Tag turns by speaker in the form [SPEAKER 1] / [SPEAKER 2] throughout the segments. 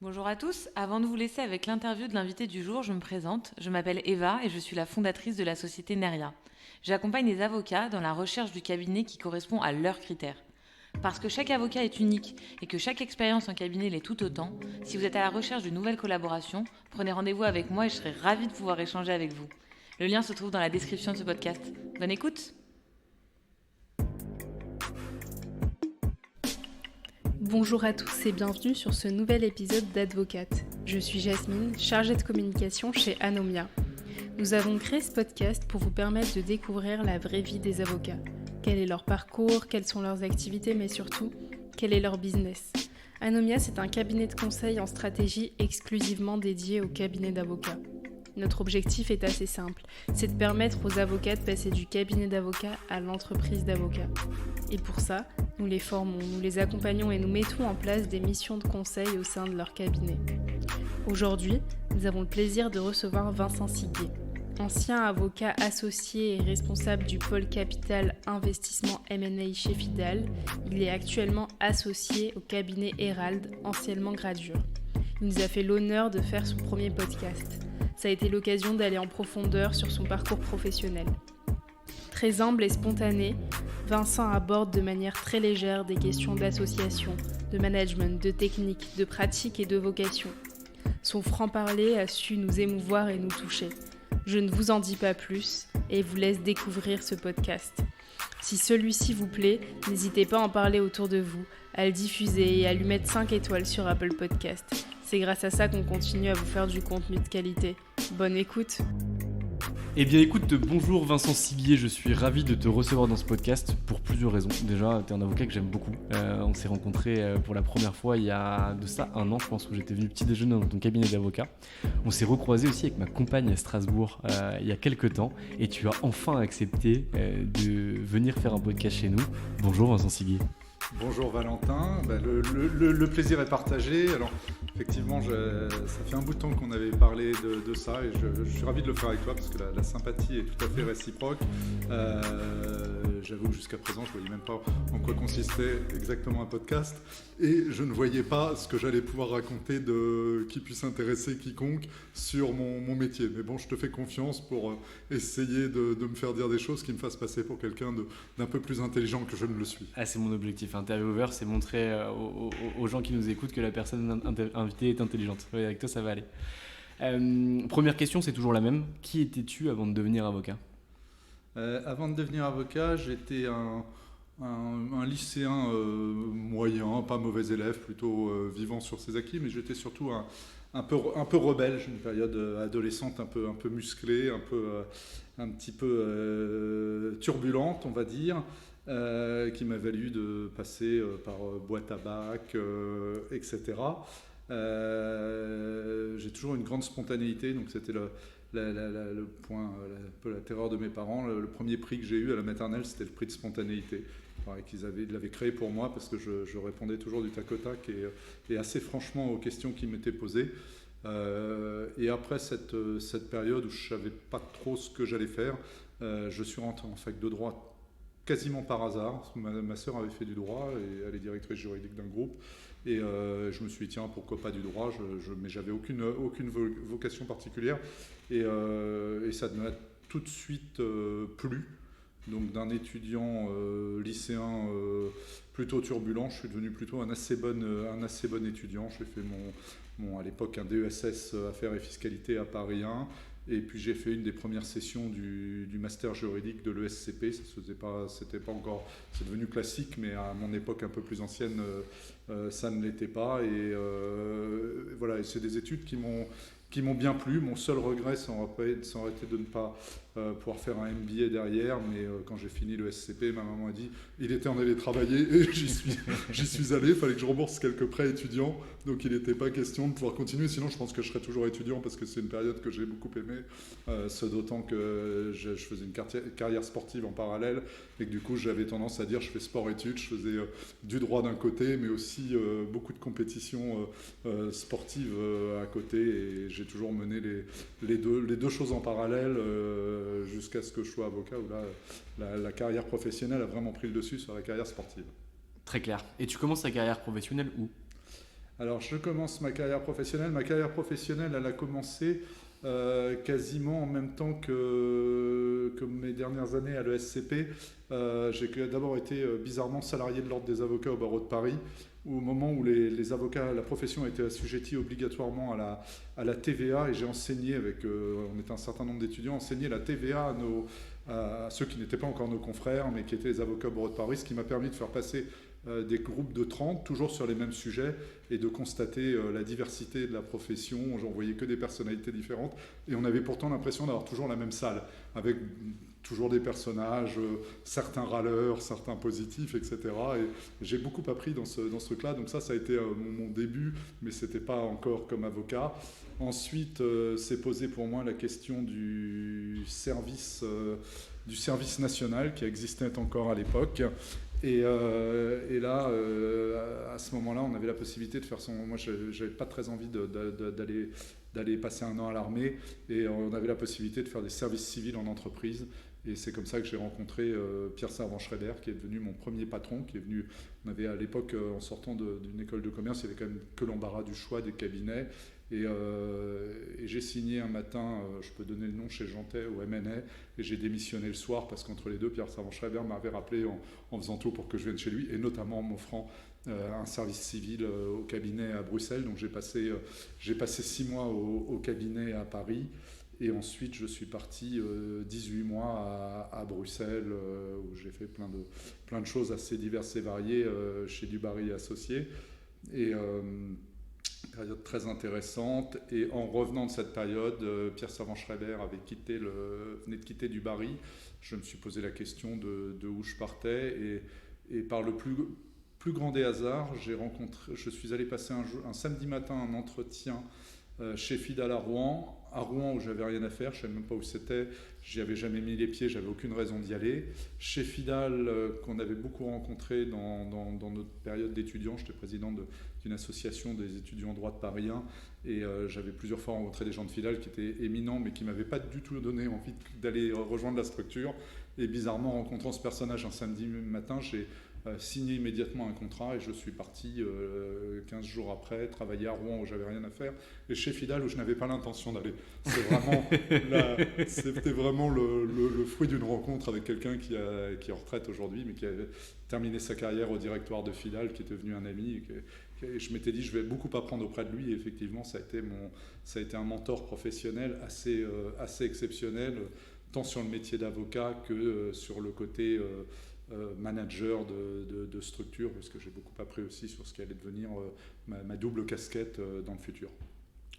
[SPEAKER 1] Bonjour à tous, avant de vous laisser avec l'interview de l'invité du jour, je me présente. Je m'appelle Eva et je suis la fondatrice de la société Neria. J'accompagne les avocats dans la recherche du cabinet qui correspond à leurs critères. Parce que chaque avocat est unique et que chaque expérience en cabinet l'est tout autant, si vous êtes à la recherche d'une nouvelle collaboration, prenez rendez-vous avec moi et je serai ravie de pouvoir échanger avec vous. Le lien se trouve dans la description de ce podcast. Bonne écoute!
[SPEAKER 2] Bonjour à tous et bienvenue sur ce nouvel épisode d'Advocate. Je suis Jasmine, chargée de communication chez Anomia. Nous avons créé ce podcast pour vous permettre de découvrir la vraie vie des avocats. Quel est leur parcours, quelles sont leurs activités, mais surtout, quel est leur business. Anomia, c'est un cabinet de conseil en stratégie exclusivement dédié aux cabinets d'avocats. Notre objectif est assez simple, c'est de permettre aux avocats de passer du cabinet d'avocats à l'entreprise d'avocats. Et pour ça, nous les formons, nous les accompagnons et nous mettons en place des missions de conseil au sein de leur cabinet. Aujourd'hui, nous avons le plaisir de recevoir Vincent Siguier, ancien avocat associé et responsable du pôle capital investissement M&A chez Fidal. Il est actuellement associé au cabinet Herald, anciennement Gradure. Il nous a fait l'honneur de faire son premier podcast. Ça a été l'occasion d'aller en profondeur sur son parcours professionnel. Très humble et spontané, Vincent aborde de manière très légère des questions d'association, de management, de technique, de pratique et de vocation. Son franc-parler a su nous émouvoir et nous toucher. Je ne vous en dis pas plus et vous laisse découvrir ce podcast. Si celui-ci vous plaît, n'hésitez pas à en parler autour de vous, à le diffuser et à lui mettre 5 étoiles sur Apple Podcast. C'est grâce à ça qu'on continue à vous faire du contenu de qualité. Bonne écoute!
[SPEAKER 3] Eh bien écoute, bonjour Vincent Siguier, je suis ravi de te recevoir dans ce podcast pour plusieurs raisons. Déjà, tu es un avocat que j'aime beaucoup. On s'est rencontrés pour la première fois il y a de ça un an, je pense, où j'étais venu petit déjeuner dans ton cabinet d'avocat. On s'est recroisés aussi avec ma compagne à Strasbourg il y a quelques temps et tu as enfin accepté de venir faire un podcast chez nous. Bonjour Vincent Siguier.
[SPEAKER 4] Bonjour Valentin, le plaisir est partagé. Alors effectivement, ça fait un bout de temps qu'on avait parlé de ça et je suis ravi de le faire avec toi parce que la sympathie est tout à fait réciproque. J'avoue que jusqu'à présent, je ne voyais même pas en quoi consistait exactement un podcast et je ne voyais pas ce que j'allais pouvoir raconter qui puisse intéresser quiconque sur mon métier. Mais bon, je te fais confiance pour essayer de me faire dire des choses qui me fassent passer pour quelqu'un d'un peu plus intelligent que je ne le suis.
[SPEAKER 3] Ah, c'est mon objectif intervieweur, c'est montrer aux gens qui nous écoutent que la personne invitée est intelligente. Oui, avec toi, ça va aller. Première question, c'est toujours la même. Qui étais-tu avant de devenir avocat ?
[SPEAKER 4] Avant de devenir avocat, j'étais un lycéen moyen, pas mauvais élève, plutôt vivant sur ses acquis, mais j'étais surtout un peu rebelle. J'ai une période adolescente un peu musclée, un petit peu turbulente, on va dire. Qui m'a valu de passer par boîte à bac, etc. J'ai toujours une grande spontanéité, donc c'était le point, un peu la terreur de mes parents. Le premier prix que j'ai eu à la maternelle, c'était le prix de spontanéité. Pareil, ils l'avaient créé pour moi parce que je répondais toujours du tac au tac et assez franchement aux questions qui m'étaient posées. Et après cette période où je ne savais pas trop ce que j'allais faire, je suis rentré en fac de droit quasiment par hasard. Ma sœur avait fait du droit et elle est directrice juridique d'un groupe. Et je me suis dit, tiens, pourquoi pas du droit, mais j'avais aucune vocation particulière. Et ça m'a tout de suite plu. Donc d'un étudiant lycéen plutôt turbulent, je suis devenu plutôt un assez bon étudiant. J'ai fait à l'époque un DESS Affaires et Fiscalité à Paris 1. Et puis j'ai fait une des premières sessions du master juridique de l'ESCP. C'était pas encore, c'est devenu classique, mais à mon époque un peu plus ancienne, ça ne l'était pas. Et voilà, et c'est des études qui m'ont bien plu. Mon seul regret, ça aurait été de ne pas pouvoir faire un MBA derrière, mais quand j'ai fini le SCP, ma maman a dit il était en allé travailler et j'y suis allé. Il fallait que je rembourse quelques prêts étudiants, donc il n'était pas question de pouvoir continuer. Sinon, je pense que je serais toujours étudiant parce que c'est une période que j'ai beaucoup aimée, ce d'autant que je faisais une carrière sportive en parallèle et que du coup, j'avais tendance à dire je fais sport-études, je faisais du droit d'un côté, mais aussi beaucoup de compétitions sportives à côté et j'ai toujours mené les deux choses en parallèle jusqu'à ce que je sois avocat où là, la carrière professionnelle a vraiment pris le dessus sur la carrière sportive.
[SPEAKER 3] Très clair. Et tu commences ta carrière professionnelle où ?
[SPEAKER 4] Alors, je commence ma carrière professionnelle. Ma carrière professionnelle, elle a commencé quasiment en même temps que mes dernières années à l'ESCP. J'ai d'abord été bizarrement salarié de l'Ordre des avocats au barreau de Paris, au moment où les avocats, la profession était assujettie obligatoirement à la TVA, et j'ai enseigné on était un certain nombre d'étudiants, enseigné la TVA à ceux qui n'étaient pas encore nos confrères, mais qui étaient les avocats au barreau de Paris, ce qui m'a permis de faire passer des groupes de 30, toujours sur les mêmes sujets, et de constater la diversité de la profession. J'en voyais que des personnalités différentes, et on avait pourtant l'impression d'avoir toujours la même salle, avec toujours des personnages, certains râleurs, certains positifs, etc. Et j'ai beaucoup appris dans ce truc-là, donc ça a été mon début, mais c'était pas encore comme avocat. Ensuite, s'est posée pour moi la question du service national qui existait encore à l'époque. Et là, à ce moment-là, on avait la possibilité de faire Moi, je n'avais pas très envie d'aller passer un an à l'armée, et on avait la possibilité de faire des services civils en entreprise. Et c'est comme ça que j'ai rencontré Pierre Servan-Schreiber, qui est devenu mon premier patron, qui est venu. On avait à l'époque, en sortant d'une école de commerce, il y avait quand même que l'embarras du choix des cabinets. Et j'ai signé un matin, je peux donner le nom, chez Jantet au MNA, et j'ai démissionné le soir parce qu'entre les deux, Pierre Servan-Schreiber m'avait rappelé en faisant tout pour que je vienne chez lui, et notamment en m'offrant un service civil au cabinet à Bruxelles. Donc j'ai passé 6 mois au cabinet à Paris, et ensuite je suis parti 18 mois à Bruxelles, où j'ai fait plein de choses assez diverses et variées chez Dubarry Associés. Et période très intéressante, et en revenant de cette période, Pierre Servan-Schreiber venait de quitter Dubarry. Je me suis posé la question de où je partais, et par le plus grand des hasards, je suis allé passer un samedi matin un entretien chez Fidal à Rouen, où j'avais rien à faire, je ne savais même pas où c'était, j'y avais jamais mis les pieds, j'avais aucune raison d'y aller. Chez Fidal, qu'on avait beaucoup rencontré dans notre période d'étudiants, j'étais président d'une association des étudiants en droit de Paris 1, et j'avais plusieurs fois rencontré des gens de Fidal qui étaient éminents, mais qui ne m'avaient pas du tout donné envie d'aller rejoindre la structure. Et bizarrement, en rencontrant ce personnage un samedi matin, j'ai signé immédiatement un contrat, et je suis parti 15 jours après travailler à Rouen, où j'avais rien à faire, et chez Fidal, où je n'avais pas l'intention d'aller. C'était vraiment le fruit d'une rencontre avec quelqu'un qui est en retraite aujourd'hui, mais qui a terminé sa carrière au directoire de Fidal, qui est devenu un ami, et je m'étais dit je vais beaucoup apprendre auprès de lui, et effectivement ça a été un mentor professionnel assez exceptionnel, tant sur le métier d'avocat que sur le côté manager de structure, parce que j'ai beaucoup appris aussi sur ce qui allait devenir ma double casquette dans le futur.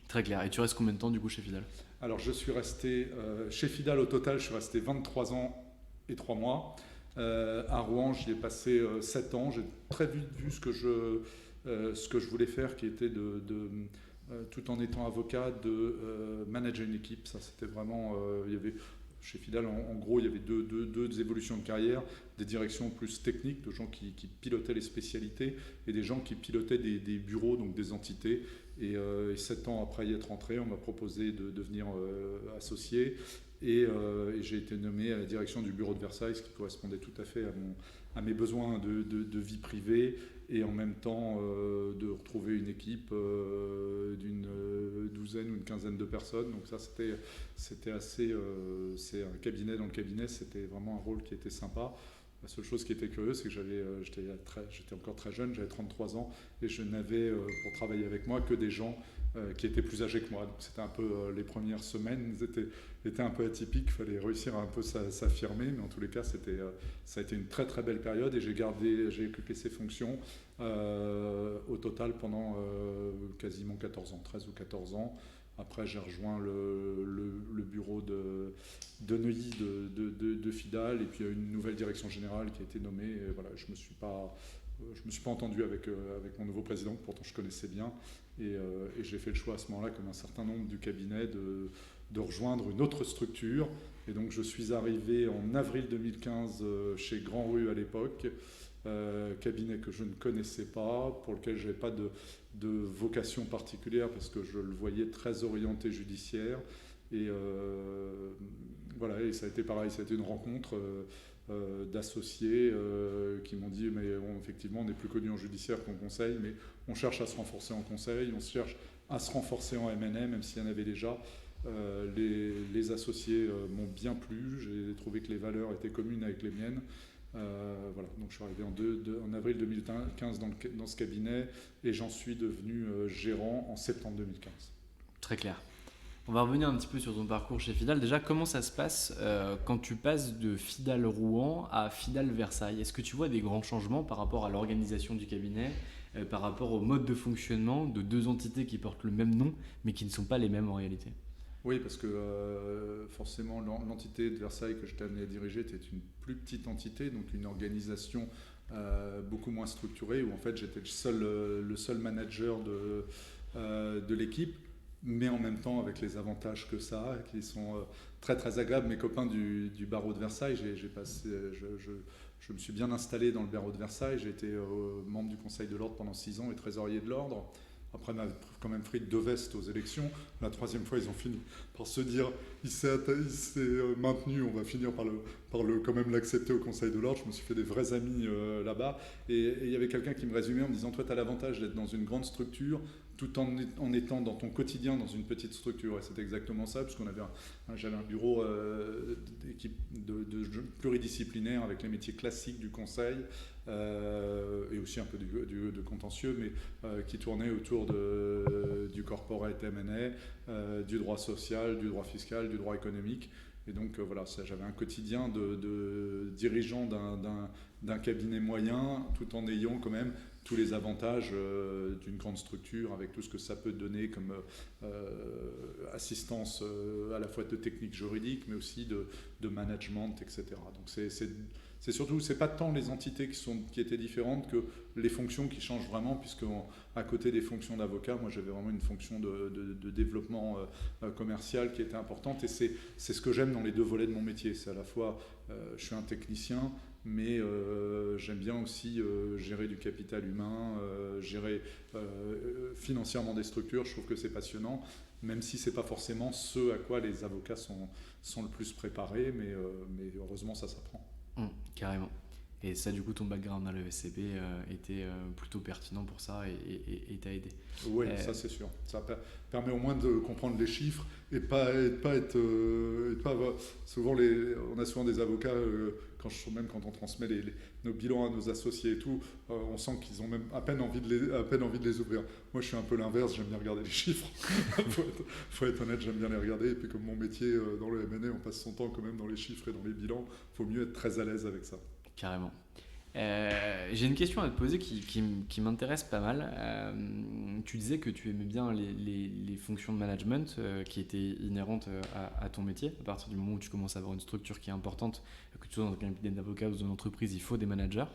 [SPEAKER 3] Très clair. Et tu restes combien de temps du coup chez Fidal ?
[SPEAKER 4] Alors je suis resté chez Fidal, au total je suis resté 23 ans et 3 mois. À Rouen j'y ai passé 7 ans. J'ai très vite vu ce que je voulais faire, qui était tout en étant avocat, de manager une équipe. Ça c'était vraiment... Chez Fidal, en gros, il y avait deux évolutions de carrière, des directions plus techniques, de gens qui pilotaient les spécialités, et des gens qui pilotaient des bureaux, donc des entités. Et 7 ans après y être rentré, on m'a proposé de devenir associé, et j'ai été nommé à la direction du bureau de Versailles, ce qui correspondait tout à fait à mes besoins de vie privée, et en même temps de retrouver une équipe d'une douzaine ou une quinzaine de personnes. Donc ça c'était assez... c'est un cabinet dans le cabinet, c'était vraiment un rôle qui était sympa. La seule chose qui était curieuse, c'est que j'étais encore très jeune, j'avais 33 ans, et je n'avais pour travailler avec moi que des gens qui étaient plus âgés que moi. Donc c'était un peu les premières semaines étaient un peu atypiques, il fallait réussir à un peu s'affirmer, mais en tous les cas ça a été une très très belle période, et j'ai occupé ces fonctions au total pendant quasiment 14 ans, 13 ou 14 ans. Après, j'ai rejoint le bureau de Neuilly de Fidal, et puis il y a une nouvelle direction générale qui a été nommée. Et voilà, je me suis pas entendu avec mon nouveau président, que pourtant je connaissais bien, et j'ai fait le choix à ce moment-là, comme un certain nombre du cabinet, de rejoindre une autre structure. Et donc je suis arrivé en avril 2015 chez Grand Rue à l'époque, cabinet que je ne connaissais pas, pour lequel je n'avais pas de vocation particulière, parce que je le voyais très orienté judiciaire. Et voilà, et ça a été pareil, ça a été une rencontre d'associés qui m'ont dit mais effectivement on est plus connu en judiciaire qu'en conseil, mais on cherche à se renforcer en conseil, on cherche à se renforcer en M&A, même s'il y en avait déjà. Les associés m'ont bien plu, j'ai trouvé que les valeurs étaient communes avec les miennes. Voilà, donc je suis arrivé en avril 2015 dans ce cabinet et j'en suis devenu gérant en septembre 2015.
[SPEAKER 3] Très clair. On va revenir un petit peu sur ton parcours chez Fidal. Déjà, comment ça se passe quand tu passes de Fidal Rouen à Fidal Versailles? Est-ce que tu vois des grands changements par rapport à l'organisation du cabinet, par rapport au mode de fonctionnement de deux entités qui portent le même nom mais qui ne sont pas les mêmes en réalité?
[SPEAKER 4] Oui, parce que forcément l'entité de Versailles que j'étais amené à diriger était une plus petite entité, donc une organisation beaucoup moins structurée, où en fait j'étais le seul manager de l'équipe, mais en même temps avec les avantages que ça a, qui sont très très agréables. Mes copains du barreau de Versailles, je me suis bien installé dans le barreau de Versailles, j'ai été membre du Conseil de l'Ordre pendant 6 ans et trésorier de l'Ordre. Après, on a quand même pris 2 vestes aux élections. La 3e fois, ils ont fini par se dire il s'est maintenu, on va finir par quand même l'accepter au Conseil de l'Ordre. Je me suis fait des vrais amis là-bas. Et il y avait quelqu'un qui me résumait en me disant toi, tu as l'avantage d'être dans une grande structure tout en étant dans ton quotidien dans une petite structure. Et c'était exactement ça, puisqu'on avait j'avais un bureau d'équipe pluridisciplinaire avec les métiers classiques du conseil. Et aussi un peu de contentieux, mais qui tournait autour du corporate M&A, du droit social, du droit fiscal, du droit économique. Et donc voilà, j'avais un quotidien de dirigeant d'un cabinet moyen, tout en ayant quand même tous les avantages d'une grande structure, avec tout ce que ça peut donner comme assistance à la fois de technique juridique, mais aussi de management, etc. Donc c'est surtout, c'est pas tant les entités qui étaient différentes que les fonctions qui changent vraiment, puisque à côté des fonctions d'avocat, moi j'avais vraiment une fonction de développement commercial qui était importante, et c'est ce que j'aime dans les 2 volets de mon métier. C'est à la fois, je suis un technicien, mais j'aime bien aussi gérer du capital humain, gérer financièrement des structures. Je trouve que c'est passionnant, même si c'est pas forcément ce à quoi les avocats sont le plus préparés, mais heureusement ça s'apprend.
[SPEAKER 3] Carrément. Et ça, du coup, ton background à l'ESCP était plutôt pertinent pour ça et t'a aidé.
[SPEAKER 4] Oui, ça c'est sûr. Ça permet au moins de comprendre les chiffres et pas être. Souvent, on a souvent des avocats, même quand on transmet nos bilans à nos associés et tout, on sent qu'ils ont même à peine envie de les ouvrir. Moi, je suis un peu l'inverse, j'aime bien regarder les chiffres. faut être honnête, j'aime bien les regarder. Et puis, comme mon métier dans le M&A, on passe son temps quand même dans les chiffres et dans les bilans, il faut mieux être très à l'aise avec ça.
[SPEAKER 3] Carrément. J'ai une question à te poser qui m'intéresse pas mal. Tu disais que tu aimais bien les fonctions de management qui étaient inhérentes à ton métier. À partir du moment où tu commences à avoir une structure qui est importante, que tu sois dans un cabinet d'avocat ou dans une entreprise, il faut des managers.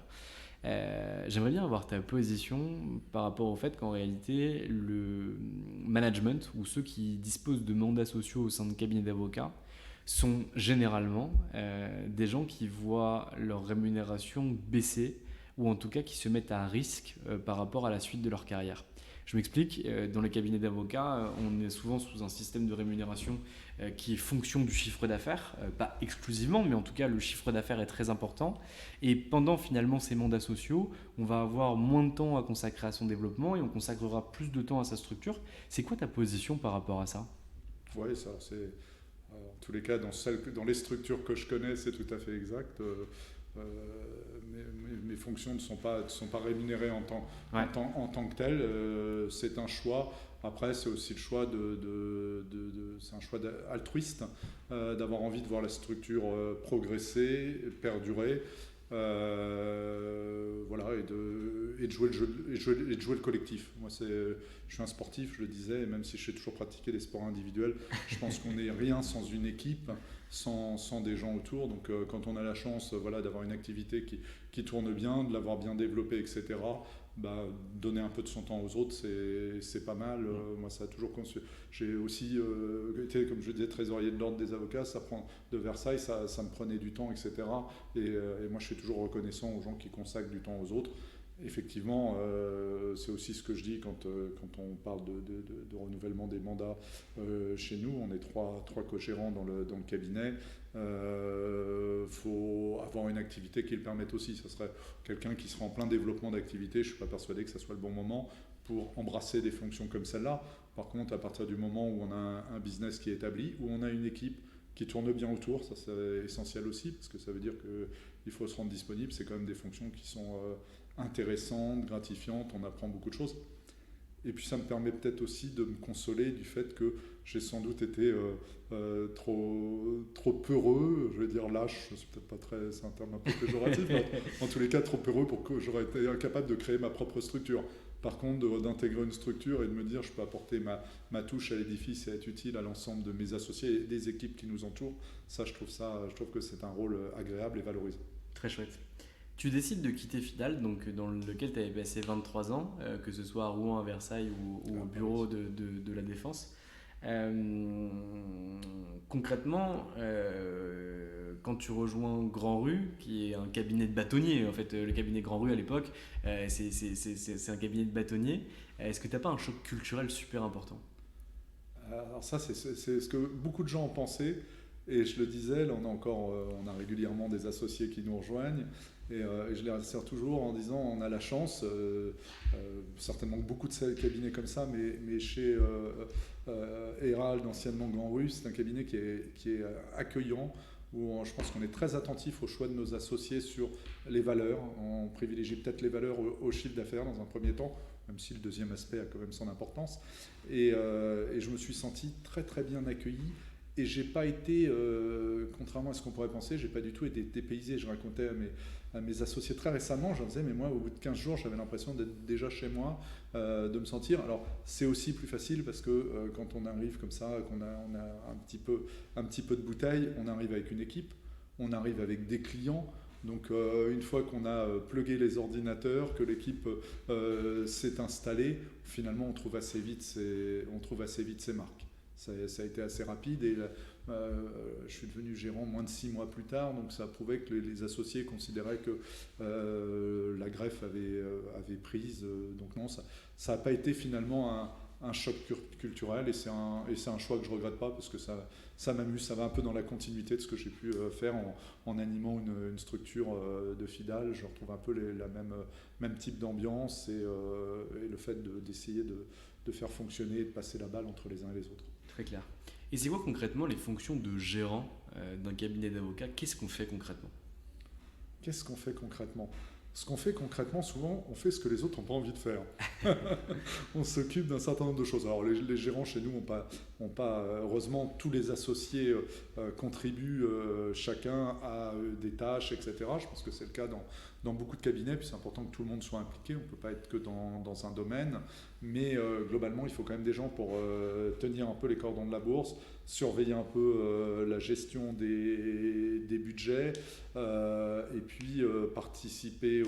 [SPEAKER 3] J'aimerais bien avoir ta position par rapport au fait qu'en réalité, le management ou ceux qui disposent de mandats sociaux au sein de cabinets d'avocats sont généralement des gens qui voient leur rémunération baisser, ou en tout cas qui se mettent à risque par rapport à la suite de leur carrière. Je m'explique, dans les cabinets d'avocats, on est souvent sous un système de rémunération qui est fonction du chiffre d'affaires, pas exclusivement, mais en tout cas le chiffre d'affaires est très important. Et pendant finalement ces mandats sociaux, on va avoir moins de temps à consacrer à son développement et on consacrera plus de temps à sa structure. C'est quoi ta position par rapport à ça ?
[SPEAKER 4] Oui, ça c'est... En tous les cas, dans les structures que je connais, c'est tout à fait exact. Mes fonctions ne sont pas rémunérées en tant que telles. C'est un choix. Après, c'est aussi le choix c'est un choix altruiste, d'avoir envie de voir la structure progresser, perdurer. Voilà, et de jouer le jeu, et de jouer le collectif. Moi, je suis un sportif, je le disais, et même si je sais toujours pratiquer des sports individuels, je pense qu'on n'est rien sans une équipe, sans des gens autour. Donc quand on a la chance d'avoir une activité qui tourne bien, de l'avoir bien développée, etc., donner un peu de son temps aux autres, c'est pas mal. Moi, ça a toujours j'ai aussi été, comme je disais, trésorier de l'ordre des avocats. De Versailles, ça me prenait du temps, etc. Et moi, je suis toujours reconnaissant aux gens qui consacrent du temps aux autres. Effectivement, c'est aussi ce que je dis quand on parle de renouvellement des mandats chez nous. On est trois co-gérants dans le cabinet. Faut avoir une activité qui le permette aussi. Ça serait quelqu'un qui sera en plein développement d'activité. Je ne suis pas persuadé que ce soit le bon moment pour embrasser des fonctions comme celle-là. Par contre, à partir du moment où on a un business qui est établi, où on a une équipe qui tourne bien autour, ça c'est essentiel aussi, parce que ça veut dire qu'il faut se rendre disponible. C'est quand même des fonctions qui sont intéressantes, gratifiantes, on apprend beaucoup de choses. Et puis ça me permet peut-être aussi de me consoler du fait que j'ai sans doute été trop peureux, je vais dire lâche, c'est un terme un peu péjoratif, mais en tous les cas trop peureux pour que j'aurais été incapable de créer ma propre structure. Par contre, d'intégrer une structure et de me dire je peux apporter ma touche à l'édifice et être utile à l'ensemble de mes associés et des équipes qui nous entourent, je trouve que c'est un rôle agréable et valorisant.
[SPEAKER 3] Très chouette. Tu décides de quitter Fidal, donc dans lequel tu avais passé 23 ans, que ce soit à Rouen, à Versailles ou au bureau de la Défense. Concrètement, quand tu rejoins Grand Rue, qui est un cabinet de bâtonniers, en fait, le cabinet Grand Rue à l'époque, c'est un cabinet de bâtonniers. Est-ce que tu n'as pas un choc culturel super important ?
[SPEAKER 4] Alors ça, c'est ce que beaucoup de gens ont pensé. Et je le disais, là, on a régulièrement des associés qui nous rejoignent. Et je les rassure toujours en disant on a la chance, certainement beaucoup de cabinets comme ça, mais chez Herald, anciennement Grand Rue, c'est un cabinet qui est accueillant, où je pense qu'on est très attentif au choix de nos associés sur les valeurs. On privilégie peut-être les valeurs au chiffre d'affaires dans un premier temps, même si le deuxième aspect a quand même son importance. Et je me suis senti très très bien accueilli. Et j'ai pas été, contrairement à ce qu'on pourrait penser, j'ai pas du tout été dépaysé. Je racontais à mes associés très récemment, je leur disais, mais moi, au bout de 15 jours, j'avais l'impression d'être déjà chez moi, de me sentir. Alors, c'est aussi plus facile parce que quand on arrive comme ça, qu'on a un petit peu de bouteille, on arrive avec une équipe, on arrive avec des clients. Donc, une fois qu'on a plugué les ordinateurs, que l'équipe s'est installée, finalement, on trouve assez vite ses marques. Ça a été assez rapide et je suis devenu gérant moins de 6 mois plus tard, donc ça prouvait que les associés considéraient que la greffe avait prise. Donc non, ça n'a pas été finalement un choc culturel et c'est un choix que je ne regrette pas parce que ça m'amuse, ça va un peu dans la continuité de ce que j'ai pu faire en animant une structure de Fidal. Je retrouve un peu la même type d'ambiance et le fait d'essayer de faire fonctionner et de passer la balle entre les uns et les autres.
[SPEAKER 3] Très clair. Et c'est quoi concrètement les fonctions de gérant d'un cabinet d'avocats ? Qu'est-ce qu'on fait concrètement ?
[SPEAKER 4] Qu'est-ce qu'on fait concrètement ? Ce qu'on fait concrètement, souvent, on fait ce que les autres n'ont pas envie de faire. On s'occupe d'un certain nombre de choses. Alors, les gérants chez nous n'ont pas heureusement, tous les associés contribuent chacun à des tâches, etc. Je pense que c'est le cas dans beaucoup de cabinets. Puis c'est important que tout le monde soit impliqué. On ne peut pas être que dans un domaine. Mais globalement, il faut quand même des gens pour tenir un peu les cordons de la bourse, surveiller un peu la gestion des budgets et puis participer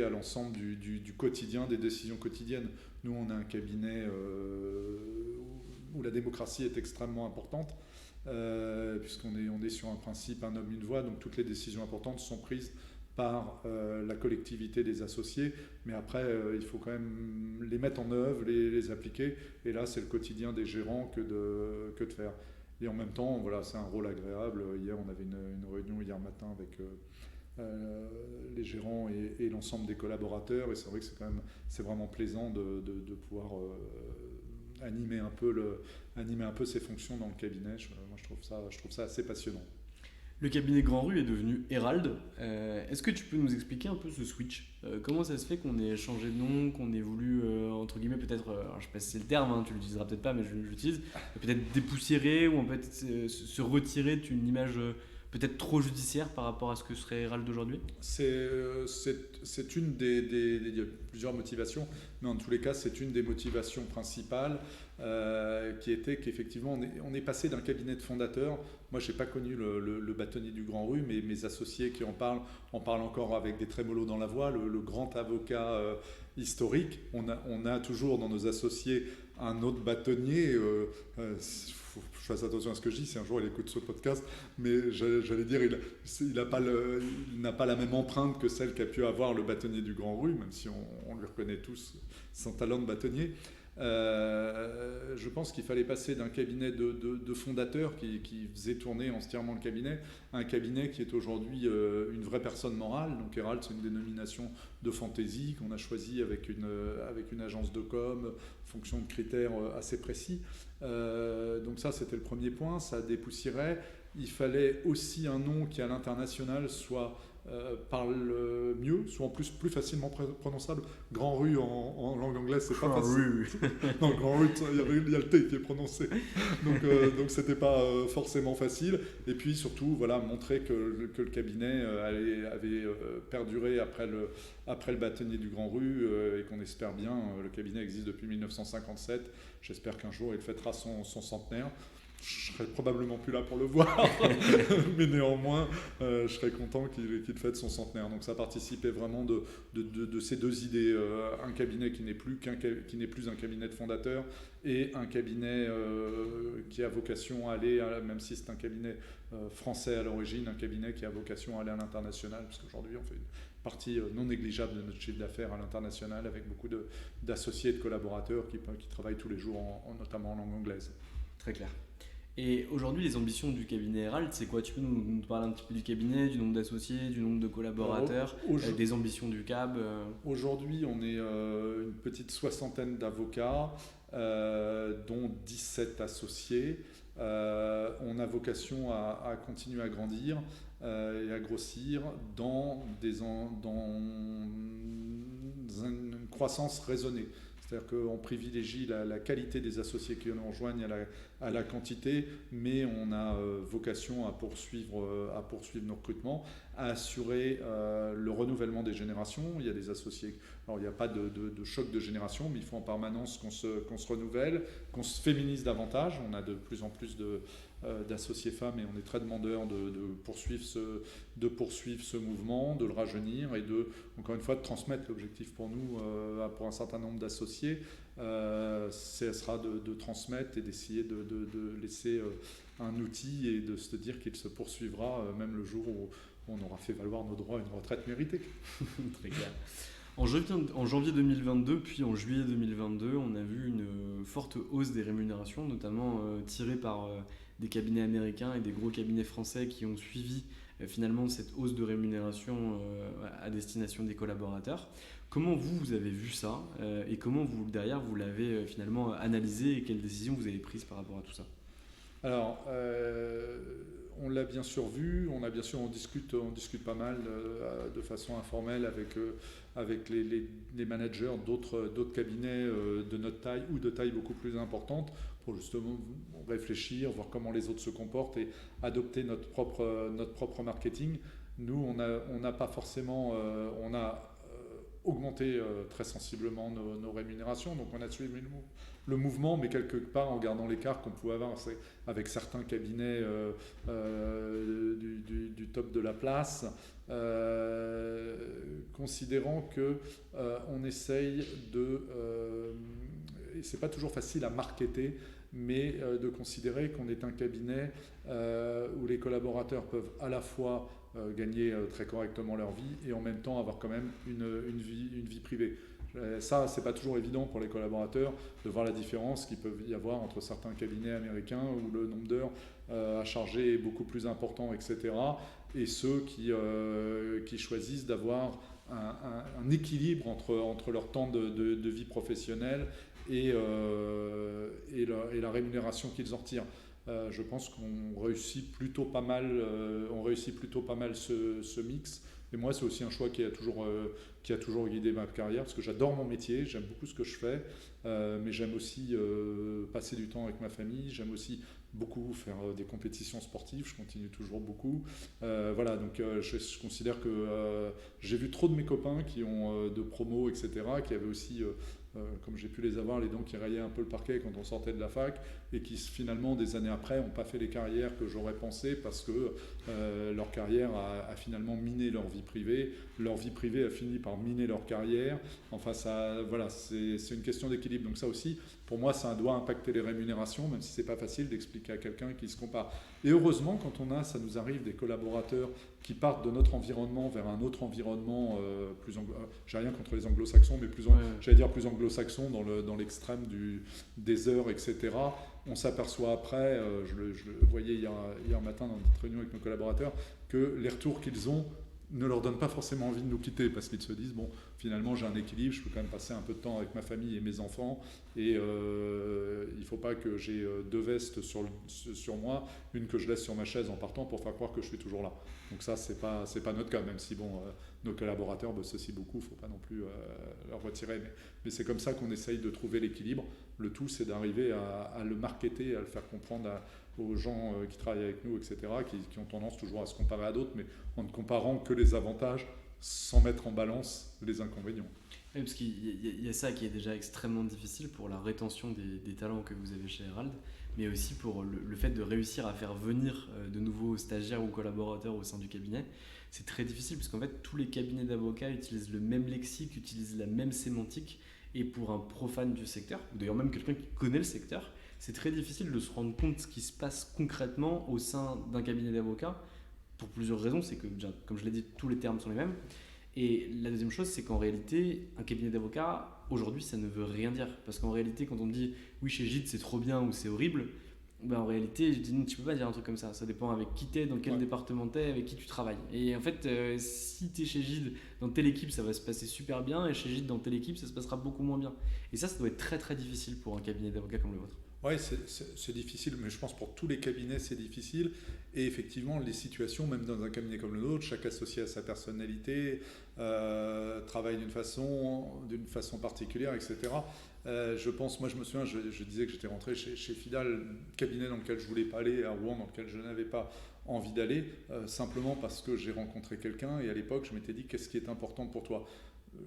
[SPEAKER 4] à l'ensemble du quotidien, des décisions quotidiennes. Nous, on a un cabinet où la démocratie est extrêmement importante, puisqu'on est sur un principe un homme, une voix, donc toutes les décisions importantes sont prises par la collectivité des associés, mais après il faut quand même les mettre en œuvre, les appliquer, et là c'est le quotidien des gérants que de faire. Et en même temps, voilà, c'est un rôle agréable. Hier, on avait une réunion hier matin avec les gérants et l'ensemble des collaborateurs, et c'est vrai que c'est vraiment plaisant de pouvoir animer un peu ces fonctions dans le cabinet. Moi, je trouve ça assez passionnant.
[SPEAKER 3] Le cabinet Grand Rue est devenu Herald. Est-ce que tu peux nous expliquer un peu ce switch ? Comment ça se fait qu'on ait changé de nom, qu'on ait voulu, entre guillemets, peut-être, alors je sais pas si c'est le terme, tu l'utiliseras peut-être pas, mais je l'utilise, peut-être dépoussiérer ou peut-être se retirer d'une image peut-être trop judiciaire par rapport à ce que serait Herald d'aujourd'hui ?
[SPEAKER 4] C'est une il y a plusieurs motivations, mais en tous les cas, c'est une des motivations principales qui était qu'effectivement, on est passé d'un cabinet de fondateurs. Moi, je n'ai pas connu le bâtonnier du Grand Rue, mais mes associés qui en parlent encore avec des trémolos dans la voix, le grand avocat historique. On a toujours dans nos associés un autre bâtonnier, faut que je fasse attention à ce que je dis si un jour il écoute ce podcast, mais j'allais dire, il n'a pas la même empreinte que celle qu'a pu avoir le bâtonnier du Grand Rue, même si on lui reconnaît tous son talent de bâtonnier. Je pense qu'il fallait passer d'un cabinet de fondateurs qui faisait tourner entièrement le cabinet à un cabinet qui est aujourd'hui une vraie personne morale. Donc Herald, c'est une dénomination de fantaisie qu'on a choisie avec une agence de com, fonction de critères assez précis. Donc ça, c'était le premier point, ça dépoussiérait. Il fallait aussi un nom qui à l'international parle mieux, soit en plus facilement prononçable. Grand Rue en langue anglaise, c'est pas facile. Non, Grand Rue, il y a le T qui est prononcé. Donc c'était pas forcément facile. Et puis surtout, voilà, montrer que le cabinet avait perduré après le bâtonnier du Grand Rue et qu'on espère bien. Le cabinet existe depuis 1957. J'espère qu'un jour il fêtera son centenaire. Je serai probablement plus là pour le voir, mais néanmoins, je serais content qu'il fête son centenaire. Donc ça participait vraiment de ces deux idées, un cabinet qui n'est plus un cabinet de fondateurs et un cabinet qui a vocation à aller, même si c'est un cabinet français à l'origine, un cabinet qui a vocation à aller à l'international, parce qu'aujourd'hui on fait une partie non négligeable de notre chiffre d'affaires à l'international avec beaucoup d'associés et de collaborateurs qui travaillent tous les jours, notamment en langue anglaise.
[SPEAKER 3] Très clair. Et aujourd'hui, les ambitions du cabinet Herald, c'est quoi? Tu peux nous parler un petit peu du cabinet, du nombre d'associés, du nombre de collaborateurs, des ambitions du CAB
[SPEAKER 4] Aujourd'hui, on est une petite soixantaine d'avocats, dont 17 associés. On a vocation à continuer à grandir et à grossir dans une croissance raisonnée. C'est-à-dire qu'on privilégie la qualité des associés qui nous rejoignent à la quantité, mais on a vocation à poursuivre nos recrutements, à assurer le renouvellement des générations. Il y a des associés, alors il n'y a pas de choc de génération, mais il faut en permanence qu'on se renouvelle, qu'on se féminise davantage. On a de plus en plus d'associés femmes et on est très demandeurs de poursuivre ce mouvement, de le rajeunir et encore une fois de transmettre. L'objectif pour nous, pour un certain nombre d'associés, ce sera de transmettre et d'essayer de laisser un outil et de se dire qu'il se poursuivra même le jour où on aura fait valoir nos droits à une retraite méritée.
[SPEAKER 3] Très clair. En janvier 2022, puis en juillet 2022, on a vu une forte hausse des rémunérations, notamment tirée par des cabinets américains et des gros cabinets français qui ont suivi finalement cette hausse de rémunération à destination des collaborateurs. Comment vous avez vu ça et comment derrière vous l'avez finalement analysé et quelles décisions vous avez prises par rapport à tout ça?
[SPEAKER 4] Alors, on l'a bien sûr vu, on discute pas mal de façon informelle avec les managers d'autres cabinets de notre taille ou de taille beaucoup plus importante pour justement réfléchir, voir comment les autres se comportent et adopter notre propre marketing. Nous, on n'a pas forcément, on a augmenté très sensiblement nos rémunérations, donc on a suivi le mouvement, mais quelque part en gardant l'écart qu'on pouvait avoir avec certains cabinets du top de la place, considérant qu'on essaye et c'est pas toujours facile à marketer, mais de considérer qu'on est un cabinet où les collaborateurs peuvent à la fois gagner très correctement leur vie et en même temps avoir quand même une vie privée. Ça, c'est pas toujours évident pour les collaborateurs de voir la différence qu'il peut y avoir entre certains cabinets américains où le nombre d'heures à charger est beaucoup plus important, etc. et ceux qui choisissent d'avoir un équilibre entre leur temps de vie professionnelle et la rémunération qu'ils en retirent. Je pense qu'on réussit plutôt pas mal, ce mix. Et moi, c'est aussi un choix qui a toujours guidé ma carrière, parce que j'adore mon métier, j'aime beaucoup ce que je fais, mais j'aime aussi passer du temps avec ma famille, j'aime aussi beaucoup faire des compétitions sportives, je continue toujours beaucoup. Voilà, donc je considère que j'ai vu trop de mes copains qui ont de promos, etc., qui avaient aussi... comme j'ai pu les avoir, les dents qui raillaient un peu le parquet quand on sortait de la fac et qui finalement des années après n'ont pas fait les carrières que j'aurais pensé parce que leur carrière a finalement miné leur vie privée a fini par miner leur carrière. Enfin, voilà, c'est une question d'équilibre. Donc ça aussi, pour moi, ça doit impacter les rémunérations, même si ce n'est pas facile d'expliquer à quelqu'un qui se compare. Et heureusement, quand ça nous arrive, des collaborateurs qui partent de notre environnement vers un autre environnement j'ai rien contre les anglo-saxons, mais j'allais dire plus anglo-saxons dans l'extrême des heures, etc. On s'aperçoit après, je le voyais hier matin dans notre réunion avec nos collaborateurs, que les retours qu'ils ont ne leur donnent pas forcément envie de nous quitter, parce qu'ils se disent, bon, finalement j'ai un équilibre, je peux quand même passer un peu de temps avec ma famille et mes enfants, et il ne faut pas que j'ai 2 vestes sur moi, une que je laisse sur ma chaise en partant pour faire croire que je suis toujours là. Donc ça, c'est pas notre cas, même si nos collaborateurs bossent aussi beaucoup, il ne faut pas non plus leur retirer, mais c'est comme ça qu'on essaye de trouver l'équilibre. Le tout, c'est d'arriver à le marketer, à le faire comprendre aux gens qui travaillent avec nous, etc., qui ont tendance toujours à se comparer à d'autres, mais en ne comparant que les avantages sans mettre en balance les inconvénients.
[SPEAKER 3] Oui, parce qu'il y a ça qui est déjà extrêmement difficile pour la rétention des talents que vous avez chez Herald, mais aussi pour le fait de réussir à faire venir de nouveaux stagiaires ou collaborateurs au sein du cabinet. C'est très difficile parce qu'en fait, tous les cabinets d'avocats utilisent le même lexique, utilisent la même sémantique, et pour un profane du secteur, ou d'ailleurs même quelqu'un qui connaît le secteur, c'est très difficile de se rendre compte de ce qui se passe concrètement au sein d'un cabinet d'avocats, pour plusieurs raisons. C'est que, comme je l'ai dit, tous les termes sont les mêmes. Et la deuxième chose, c'est qu'en réalité, un cabinet d'avocats, aujourd'hui, ça ne veut rien dire. Parce qu'en réalité, quand on me dit « oui, chez Gide, c'est trop bien » ou « c'est horrible », en réalité, je dis non, tu peux pas dire un truc comme ça. Ça dépend avec qui t'es, dans quel département t'es, avec qui tu travailles. Et en fait, si t'es chez Gide, dans telle équipe, ça va se passer super bien, et chez Gide, dans telle équipe, ça se passera beaucoup moins bien. Et ça doit être très très difficile pour un cabinet d'avocats comme le vôtre.
[SPEAKER 4] Oui, c'est difficile, mais je pense pour tous les cabinets, c'est difficile. Et effectivement, les situations, même dans un cabinet comme le nôtre, chaque associé a sa personnalité, travaille d'une façon particulière, etc. Je pense, moi je me souviens, je disais que j'étais rentré chez Fidal, cabinet dans lequel je ne voulais pas aller, à Rouen, dans lequel je n'avais pas envie d'aller, simplement parce que j'ai rencontré quelqu'un, et à l'époque, je m'étais dit, qu'est-ce qui est important pour toi ?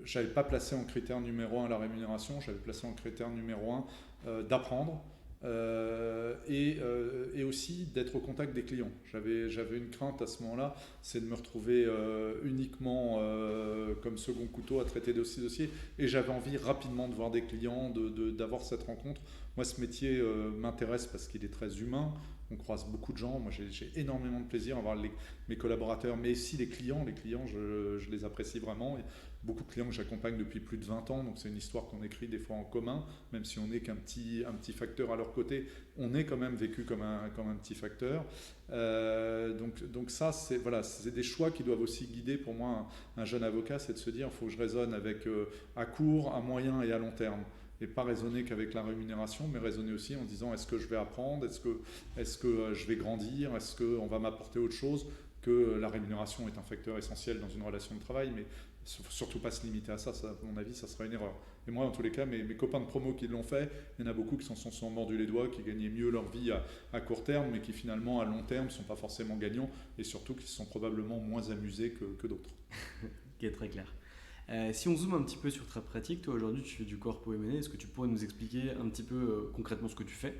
[SPEAKER 4] Je n'avais pas placé en critère numéro 1 la rémunération, j'avais placé en critère numéro 1 d'apprendre et aussi d'être au contact des clients. J'avais une crainte à ce moment-là, c'est de me retrouver uniquement comme second couteau à traiter de ces dossiers, et j'avais envie rapidement de voir des clients, d'avoir cette rencontre. Moi, ce métier m'intéresse parce qu'il est très humain. On croise beaucoup de gens. Moi, j'ai énormément de plaisir à voir mes collaborateurs, mais aussi les clients. Les clients, je les apprécie vraiment. Et beaucoup de clients que j'accompagne depuis plus de 20 ans, donc c'est une histoire qu'on écrit des fois en commun, même si on n'est qu'un petit facteur à leur côté, on est quand même vécu comme un petit facteur. Donc ça, c'est des choix qui doivent aussi guider pour moi un jeune avocat, c'est de se dire, il faut que je raisonne avec à court, à moyen et à long terme. Et pas raisonner qu'avec la rémunération, mais raisonner aussi en se disant, est-ce que je vais apprendre, est-ce que je vais grandir, est-ce qu'on va m'apporter autre chose, que la rémunération est un facteur essentiel dans une relation de travail, mais surtout pas se limiter à ça, à mon avis, ça sera une erreur. Et moi, en tous les cas, mes copains de promo qui l'ont fait, il y en a beaucoup qui s'en sont mordus les doigts, qui gagnaient mieux leur vie à court terme, mais qui finalement, à long terme, ne sont pas forcément gagnants, et surtout qui se sont probablement moins amusés que d'autres.
[SPEAKER 3] Qui est très clair. Si on zoome un petit peu sur ta pratique, toi aujourd'hui tu fais du corpo M&A, est-ce que tu pourrais nous expliquer un petit peu concrètement ce que tu fais,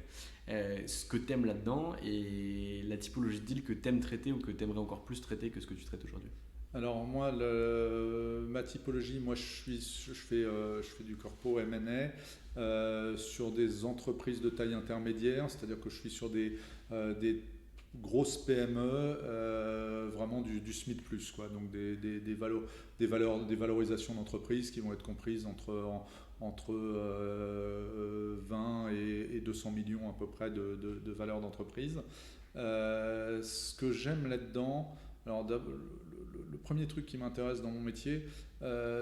[SPEAKER 3] ce que tu aimes là-dedans et la typologie de deal que tu aimes traiter ou que tu aimerais encore plus traiter que ce que tu traites aujourd'hui?
[SPEAKER 4] Alors moi, ma typologie, moi je fais du corpo M&A sur des entreprises de taille intermédiaire, c'est-à-dire que je suis sur des grosses PME, vraiment du SMID+, quoi. Donc des valorisations d'entreprises qui vont être comprises entre 20 et 200 millions à peu près de valeur d'entreprise. Ce que j'aime là-dedans, alors le premier truc qui m'intéresse dans mon métier,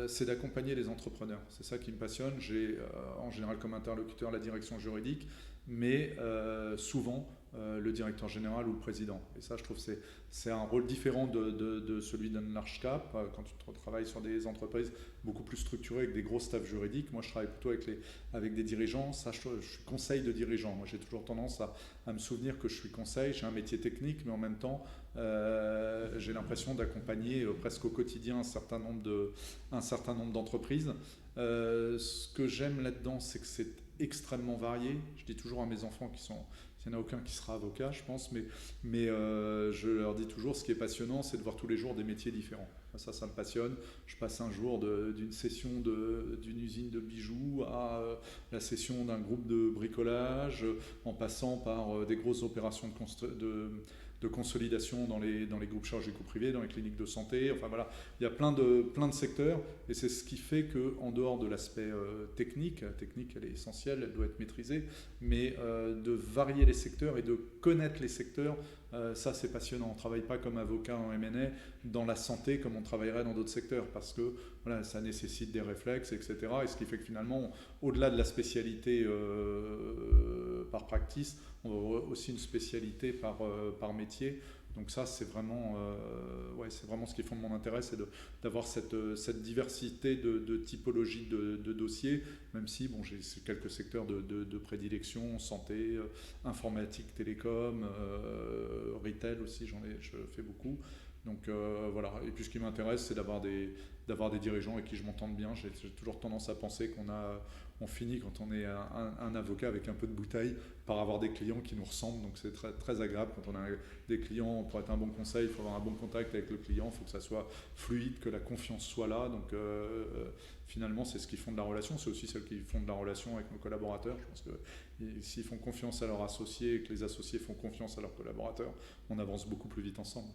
[SPEAKER 4] c'est d'accompagner les entrepreneurs. C'est ça qui me passionne. J'ai en général comme interlocuteur la direction juridique, mais souvent le directeur général ou le président. Et ça, je trouve que c'est un rôle différent de celui d'un large cap. Quand tu travailles sur des entreprises beaucoup plus structurées avec des gros staffs juridiques, moi je travaille plutôt avec des dirigeants. Ça, je suis conseil de dirigeant. Moi j'ai toujours tendance à me souvenir que je suis conseil. J'ai un métier technique, mais en même temps j'ai l'impression d'accompagner presque au quotidien un certain nombre d'entreprises. Ce que j'aime là-dedans, c'est que c'est extrêmement varié. Je dis toujours à mes enfants il n'y en a aucun qui sera avocat, je pense, mais je leur dis toujours, ce qui est passionnant, c'est de voir tous les jours des métiers différents. Ça me passionne. Je passe un jour d'une session d'une usine de bijoux à la session d'un groupe de bricolage, en passant par des grosses opérations de consolidation dans les groupes chirurgicaux privés, dans les cliniques de santé. Enfin voilà, il y a plein de secteurs, et c'est ce qui fait qu'en dehors de l'aspect technique, la technique elle est essentielle, elle doit être maîtrisée, mais de varier les secteurs et de connaître les secteurs, ça c'est passionnant. On ne travaille pas comme avocat en M&A dans la santé comme on travaillerait dans d'autres secteurs, parce que voilà, ça nécessite des réflexes, etc. Et ce qui fait que finalement, au-delà de la spécialité par practice, on a aussi une spécialité par métier. Donc ça, c'est vraiment ce qui fonde mon intérêt, c'est d'avoir cette diversité de typologies de dossiers, même si j'ai quelques secteurs de prédilection, santé, informatique, télécom, retail aussi, je fais beaucoup. Donc voilà, et puis ce qui m'intéresse, c'est d'avoir des dirigeants avec qui je m'entende bien. J'ai toujours tendance à penser qu'on finit quand on est un avocat avec un peu de bouteille par avoir des clients qui nous ressemblent, donc c'est très, très agréable quand on a des clients. Pour être un bon conseil, il faut avoir un bon contact avec le client, il faut que ça soit fluide, que la confiance soit là, donc finalement c'est ce qui fonde la relation, c'est aussi celle qui fonde la relation avec nos collaborateurs. Je pense que s'ils font confiance à leurs associés et que les associés font confiance à leurs collaborateurs, on avance beaucoup plus vite ensemble.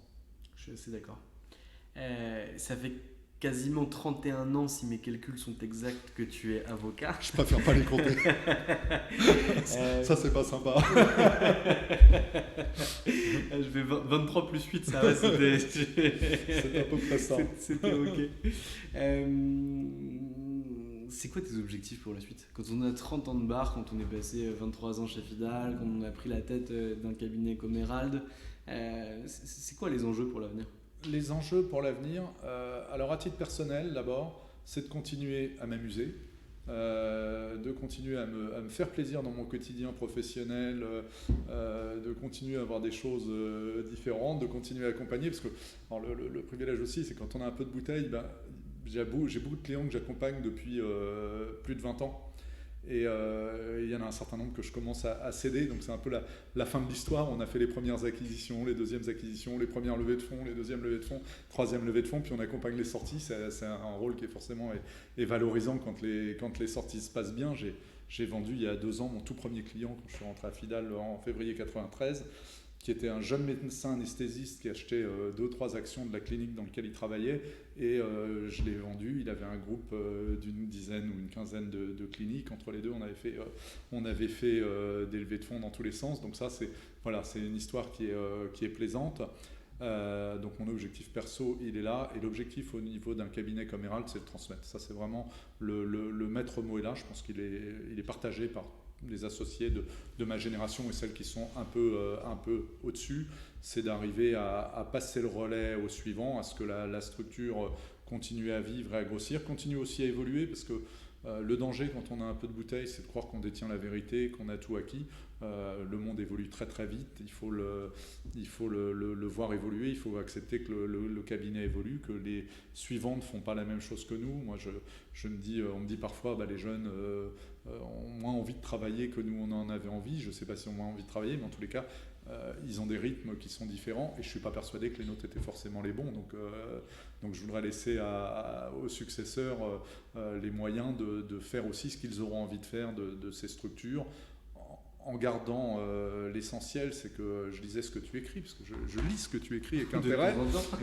[SPEAKER 3] Je suis assez d'accord. Ça fait quasiment 31 ans, si mes calculs sont exacts, que tu es avocat.
[SPEAKER 4] Je préfère pas les compter. Ça, c'est pas sympa.
[SPEAKER 3] Je vais 23 plus 8, ça va, c'était...
[SPEAKER 4] C'est à peu près ça.
[SPEAKER 3] C'était ok. C'est quoi tes objectifs pour la suite ? Quand on a 30 ans de bar, quand on est passé 23 ans chez Fidal, quand on a pris la tête d'un cabinet comme Herald, c'est quoi les enjeux pour l'avenir ?
[SPEAKER 4] Les enjeux pour l'avenir, alors à titre personnel d'abord, c'est de continuer à m'amuser, de continuer à me faire plaisir dans mon quotidien professionnel, de continuer à avoir des choses différentes, de continuer à accompagner, parce que alors le privilège aussi, c'est quand on a un peu de bouteille, j'ai beaucoup de clients que j'accompagne depuis plus de 20 ans. Et il y en a un certain nombre que je commence à céder, donc c'est un peu la fin de l'histoire. On a fait les premières acquisitions, les deuxièmes acquisitions, les premières levées de fonds, les deuxièmes levées de fonds, troisième levée de fonds, puis on accompagne les sorties. C'est un rôle qui est forcément est valorisant quand les sorties se passent bien. J'ai vendu il y a 2 ans mon tout premier client quand je suis rentré à Fidal en février 93, qui était un jeune médecin anesthésiste qui achetait 2-3 actions de la clinique dans laquelle il travaillait, et je l'ai vendu. Il avait un groupe d'une dizaine ou une quinzaine de cliniques. Entre les deux, on avait fait des levées de fonds dans tous les sens. Donc ça, c'est une histoire qui est plaisante. Donc mon objectif perso, il est là, et l'objectif au niveau d'un cabinet comme Herald, c'est de transmettre. Ça, c'est vraiment le maître mot est là. Je pense qu'il est partagé par les associés de ma génération et celles qui sont un peu au-dessus. C'est d'arriver à passer le relais au suivant, à ce que la structure continue à vivre et à grossir, continue aussi à évoluer, parce que le danger quand on a un peu de bouteille, c'est de croire qu'on détient la vérité, qu'on a tout acquis. Le monde évolue très très vite, il faut le voir évoluer, il faut accepter que le cabinet évolue, que les suivants ne font pas la même chose que nous. Moi, on me dit parfois, les jeunes ont moins envie de travailler que nous on en avait envie. Je ne sais pas si on a moins envie de travailler, mais en tous les cas, ils ont des rythmes qui sont différents, et je ne suis pas persuadé que les nôtres étaient forcément les bons. Donc je voudrais laisser aux successeurs les moyens de faire aussi ce qu'ils auront envie de faire de ces structures, en gardant l'essentiel, c'est que je lisais ce que tu écris, parce que je lis ce que tu écris avec intérêt,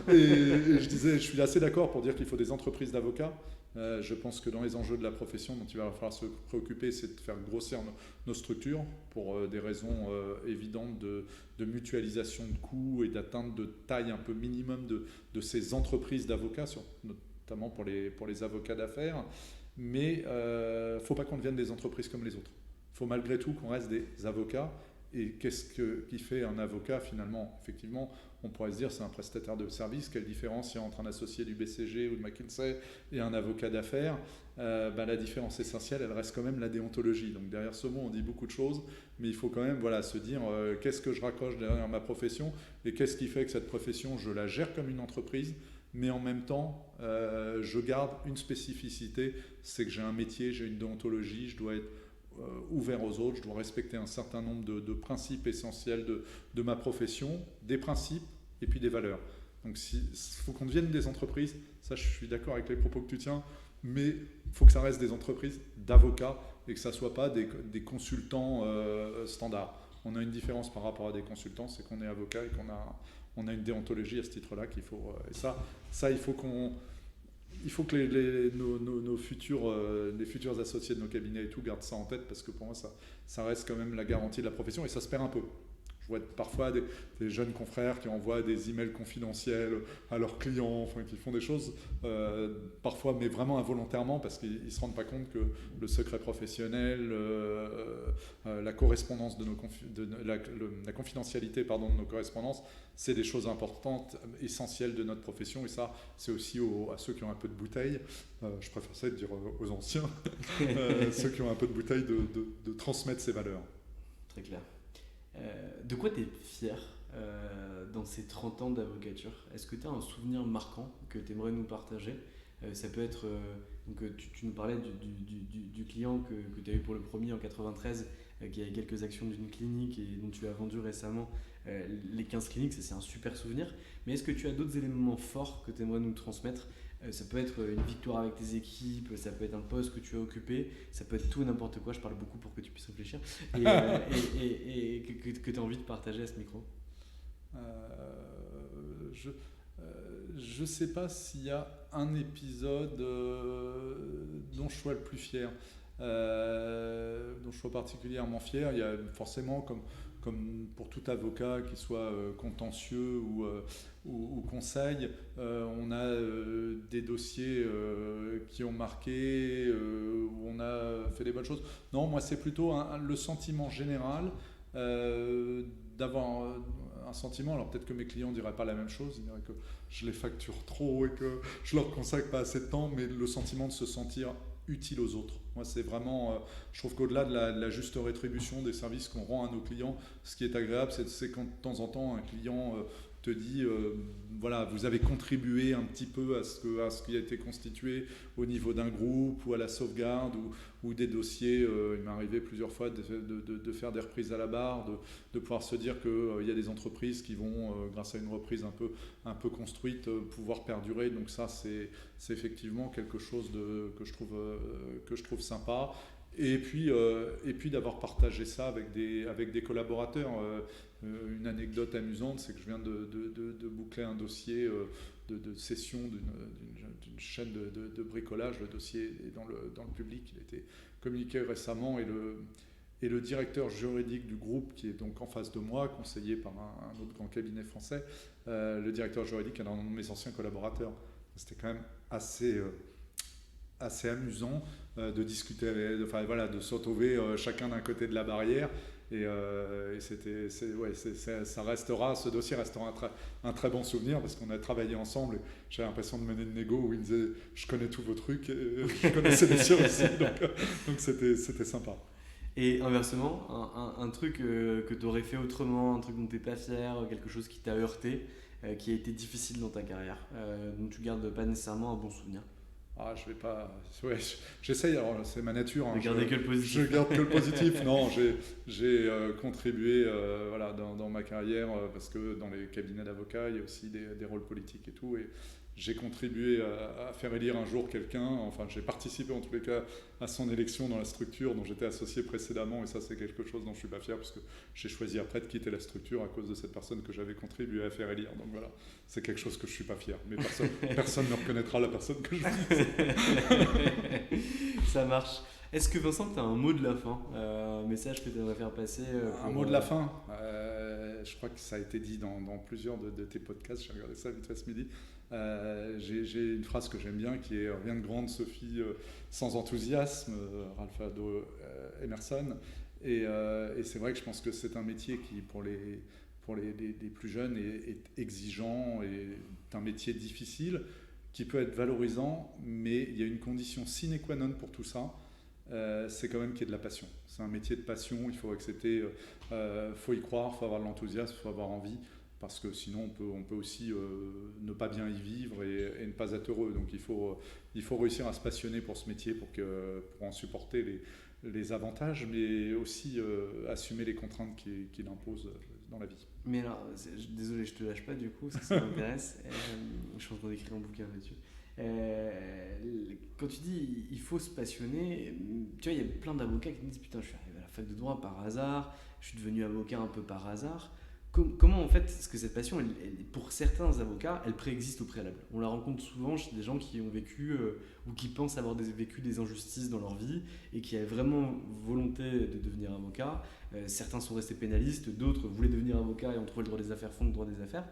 [SPEAKER 4] et je suis assez d'accord pour dire qu'il faut des entreprises d'avocats. Je pense que dans les enjeux de la profession dont il va falloir se préoccuper, c'est de faire grossir nos structures pour des raisons évidentes de mutualisation de coûts et d'atteinte de taille un peu minimum de ces entreprises d'avocats, notamment pour les avocats d'affaires. Mais il ne faut pas qu'on devienne des entreprises comme les autres. Il faut malgré tout qu'on reste des avocats. Et qu'est-ce qui fait un avocat finalement ? Effectivement, on pourrait se dire c'est un prestataire de service. Quelle différence il y a entre un associé du BCG ou de McKinsey et un avocat d'affaires ? La différence essentielle, elle reste quand même la déontologie. Donc derrière ce mot, on dit beaucoup de choses, mais il faut quand même se dire qu'est-ce que je raccroche derrière ma profession, et qu'est-ce qui fait que cette profession, je la gère comme une entreprise, mais en même temps, je garde une spécificité, c'est que j'ai un métier, j'ai une déontologie, je dois être ouvert aux autres, je dois respecter un certain nombre de principes essentiels de ma profession, des principes et puis des valeurs. Donc il faut qu'on devienne des entreprises, ça je suis d'accord avec les propos que tu tiens, mais il faut que ça reste des entreprises d'avocats et que ça ne soit pas des consultants standards. On a une différence par rapport à des consultants, c'est qu'on est avocat et qu'on a une déontologie à ce titre-là qu'il faut. Et ça il faut que nos futurs, les futurs associés de nos cabinets et tout gardent ça en tête, parce que pour moi ça reste quand même la garantie de la profession et ça se perd un peu. Je vois parfois des jeunes confrères qui envoient des emails confidentiels à leurs clients, enfin, qui font des choses parfois, mais vraiment involontairement, parce qu'ils ne se rendent pas compte que le secret professionnel, la correspondance la confidentialité de nos correspondances, c'est des choses importantes, essentielles de notre profession. Et ça, c'est aussi à ceux qui ont un peu de bouteille, je préfère ça de dire aux anciens, ceux qui ont un peu de bouteille, de transmettre ces valeurs.
[SPEAKER 3] Très clair. De quoi tu es fier dans ces 30 ans d'avocature? Est-ce que tu as un souvenir marquant que tu aimerais nous partager? Ça peut être, tu nous parlais du client que tu as eu pour le premier en 93, qui avait quelques actions d'une clinique et dont tu as vendu récemment les 15 cliniques, c'est un super souvenir. Mais est-ce que tu as d'autres éléments forts que tu aimerais nous transmettre? Ça peut être une victoire avec tes équipes, ça peut être un poste que tu as occupé, ça peut être tout et n'importe quoi. Je parle beaucoup pour que tu puisses réfléchir et que tu as envie de partager à ce micro.
[SPEAKER 4] Je ne sais pas s'il y a un épisode dont je sois le plus fier, dont je sois particulièrement fier. Il y a forcément, comme pour tout avocat, qu'il soit contentieux ou conseil, on a des dossiers qui ont marqué, où on a fait des bonnes choses. Non, moi c'est plutôt le sentiment général d'avoir un sentiment, alors peut-être que mes clients ne diraient pas la même chose, ils diraient que je les facture trop et que je leur consacre pas assez de temps, mais le sentiment de se sentir utile aux autres. Moi, c'est vraiment, je trouve qu'au-delà de la juste rétribution des services qu'on rend à nos clients, ce qui est agréable, c'est quand de temps en temps un client te dit, voilà, vous avez contribué un petit peu à ce qui a été constitué au niveau d'un groupe ou à la sauvegarde ou des dossiers. Il m'est arrivé plusieurs fois de faire des reprises à la barre, de pouvoir se dire qu'il y a des entreprises qui vont, grâce à une reprise un peu construite, pouvoir perdurer. Donc ça, c'est effectivement quelque chose que je trouve sympa. Et puis d'avoir partagé ça avec des collaborateurs. Une anecdote amusante, c'est que je viens de boucler un dossier de cession d'une chaîne de bricolage. Le dossier est dans le public, il a été communiqué récemment, et le directeur juridique du groupe, qui est donc en face de moi, conseillé par un autre grand cabinet français, le directeur juridique est un de mes anciens collaborateurs. C'était quand même assez amusant de discuter, de se retrouver chacun d'un côté de la barrière. Et ce dossier restera un très bon souvenir, parce qu'on a travaillé ensemble et j'ai l'impression de mener une négo où il me disait je connais tous vos trucs et je connaissais les siens aussi, donc c'était sympa.
[SPEAKER 3] Et inversement, un truc que tu aurais fait autrement, un truc dont tu n'es pas fier, quelque chose qui t'a heurté, qui a été difficile dans ta carrière, dont tu gardes pas nécessairement un bon souvenir?
[SPEAKER 4] Je vais pas. Ouais, j'essaye, alors c'est ma nature.
[SPEAKER 3] De garder que le positif.
[SPEAKER 4] Je garde que le positif. Non, j'ai contribué dans ma carrière, parce que dans les cabinets d'avocats, il y a aussi des rôles politiques et tout. Et j'ai contribué à faire élire un jour quelqu'un. Enfin, j'ai participé en tous les cas à son élection dans la structure dont j'étais associé précédemment. Et ça, c'est quelque chose dont je ne suis pas fier, parce que j'ai choisi après de quitter la structure à cause de cette personne que j'avais contribué à faire élire. Donc voilà, c'est quelque chose que je ne suis pas fier. Mais personne ne reconnaîtra la personne que je suis.
[SPEAKER 3] Ça marche. Est-ce que Vincent, tu as un mot de la fin, un message que tu aimerais faire passer
[SPEAKER 4] Un mot de la fin, je crois que ça a été dit dans plusieurs de tes podcasts, j'ai regardé ça vite fait ce midi. J'ai une phrase que j'aime bien qui est « Rien de grand de Sophie sans enthousiasme », Ralph Waldo Emerson. Et c'est vrai que je pense que c'est un métier qui, pour les plus jeunes, est exigeant, et est un métier difficile, qui peut être valorisant, mais il y a une condition sine qua non pour tout ça, c'est quand même qu'il y ait de la passion. C'est un métier de passion, il faut accepter, faut y croire, faut avoir de l'enthousiasme, faut avoir envie, parce que sinon on peut aussi ne pas bien y vivre et ne pas être heureux. Donc il faut réussir à se passionner pour ce métier pour en supporter les avantages, mais aussi assumer les contraintes qu'il impose dans la vie.
[SPEAKER 3] Mais alors, désolé, je te lâche pas du coup, parce que ça m'intéresse. Je suis en train d'écrire un bouquin là-dessus. Quand tu dis il faut se passionner, tu vois, il y a plein d'avocats qui me disent putain, je suis arrivé à la fac de droit par hasard, je suis devenu avocat un peu par hasard. Comment en fait, est-ce que cette passion, pour certains avocats, elle préexiste au préalable? On la rencontre souvent chez des gens qui ont vécu ou qui pensent avoir vécu des injustices dans leur vie et qui avaient vraiment volonté de devenir avocat. Certains sont restés pénalistes, d'autres voulaient devenir avocat et ont trouvé le droit des affaires, font le droit des affaires.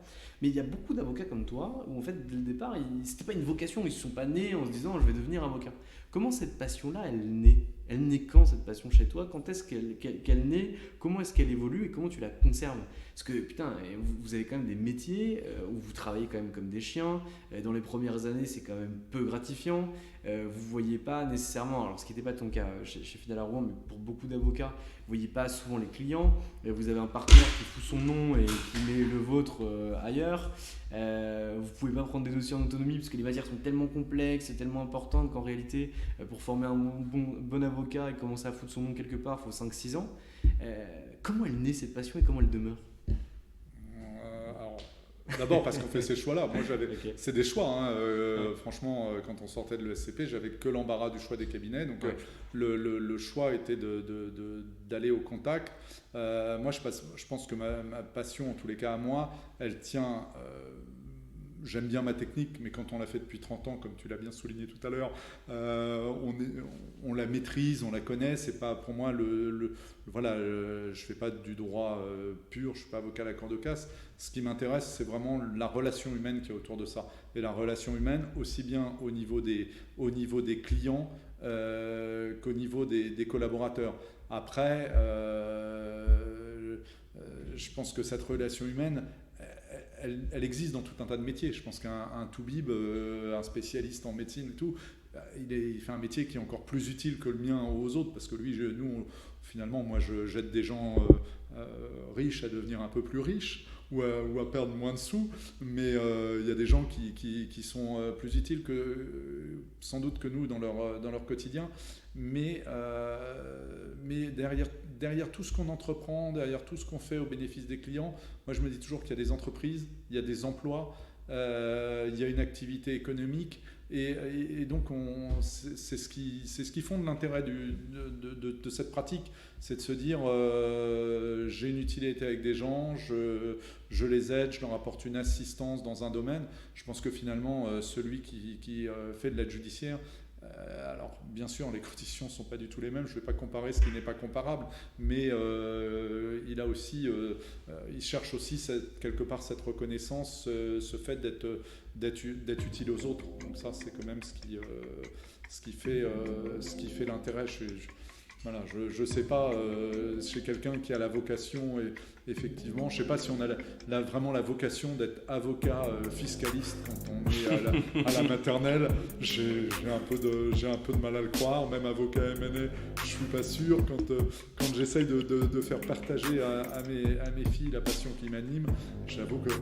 [SPEAKER 3] Mais il y a beaucoup d'avocats comme toi où en fait, dès le départ, c'était pas une vocation, ils ne se sont pas nés en se disant je vais devenir avocat. Comment cette passion-là, elle naît? Elle naît quand cette passion chez toi? Quand est-ce qu'elle naît? Comment est-ce qu'elle évolue et comment tu la conserves? Parce que putain, vous avez quand même des métiers où vous travaillez quand même comme des chiens. Dans les premières années, c'est quand même peu gratifiant. Vous voyez pas nécessairement, alors ce qui n'était pas ton cas chez Fidèle à Rouen, mais pour beaucoup d'avocats, vous voyez pas souvent les clients. Vous avez un partenaire qui fout son nom et qui met le vôtre ailleurs. Vous pouvez pas prendre des dossiers en autonomie parce que les matières sont tellement complexes et tellement importantes qu'en réalité, pour former un bon avocat et commencer à foutre son nom quelque part, il faut 5-6 ans. Comment elle naît cette passion et comment elle demeure?
[SPEAKER 4] D'abord parce qu'on fait ces choix-là. Moi, c'est des choix. Franchement, quand on sortait de l'ESCP, j'avais que l'embarras du choix des cabinets. Donc, le choix était d'aller au contact. Moi, je pense que ma passion, en tous les cas à moi, elle tient... J'aime bien ma technique, mais quand on l'a fait depuis 30 ans, comme tu l'as bien souligné tout à l'heure, on la maîtrise, on la connaît. C'est pas pour moi voilà, je fais pas du droit pur, je suis pas avocat à la cour de casse. Ce qui m'intéresse, c'est vraiment la relation humaine qui est autour de ça. Et la relation humaine, aussi bien au niveau des clients qu'au niveau des collaborateurs. Après, je pense que cette relation humaine, elle existe dans tout un tas de métiers. Je pense qu'un toubib, un spécialiste en médecine et tout, il fait un métier qui est encore plus utile que le mien aux autres, parce que finalement, moi, j'aide des gens riches à devenir un peu plus riches ou à perdre moins de sous, mais il y a des gens qui sont plus utiles sans doute que nous dans leur quotidien. Mais derrière tout ce qu'on entreprend, derrière tout ce qu'on fait au bénéfice des clients, moi je me dis toujours qu'il y a des entreprises, il y a des emplois, il y a une activité économique et donc c'est ce qui fonde l'intérêt de cette pratique, c'est de se dire j'ai une utilité avec des gens, je les aide, je leur apporte une assistance dans un domaine. Je pense que finalement celui qui fait de l'aide judiciaire, alors bien sûr les conditions ne sont pas du tout les mêmes, je ne vais pas comparer ce qui n'est pas comparable, mais il cherche aussi quelque part cette reconnaissance, ce fait d'être utile aux autres. Donc ça c'est quand même ce qui fait l'intérêt. Voilà, je ne sais pas, chez quelqu'un qui a la vocation, effectivement, je ne sais pas si on a vraiment la vocation d'être avocat fiscaliste quand on est à la maternelle. J'ai un peu de mal à le croire, même avocat M&A, je ne suis pas sûr. Quand j'essaye de faire partager à mes filles la passion qui m'anime, j'avoue que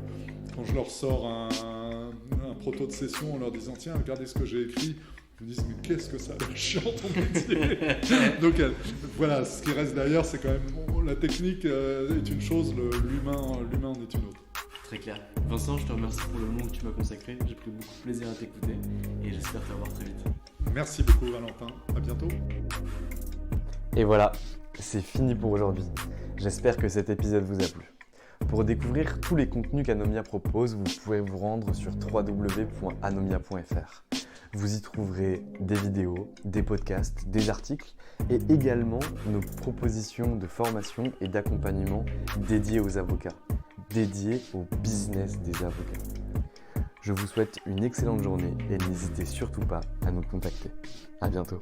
[SPEAKER 4] quand je leur sors un proto de session en leur disant « Tiens, regardez ce que j'ai écrit », ils me disent mais qu'est-ce que ça a l'air chiant ton métier. Donc voilà, ce qui reste derrière, c'est quand même la technique est une chose, l'humain en est une autre.
[SPEAKER 3] Très clair. Vincent, je te remercie pour le moment que tu m'as consacré. J'ai pris beaucoup de plaisir à t'écouter et j'espère te revoir très vite.
[SPEAKER 4] Merci beaucoup Valentin, à bientôt.
[SPEAKER 5] Et voilà, c'est fini pour aujourd'hui. J'espère que cet épisode vous a plu. Pour découvrir tous les contenus qu'Anomia propose, vous pouvez vous rendre sur www.anomia.fr. Vous y trouverez des vidéos, des podcasts, des articles et également nos propositions de formation et d'accompagnement dédiées aux avocats, dédiées au business des avocats. Je vous souhaite une excellente journée et n'hésitez surtout pas à nous contacter. À bientôt.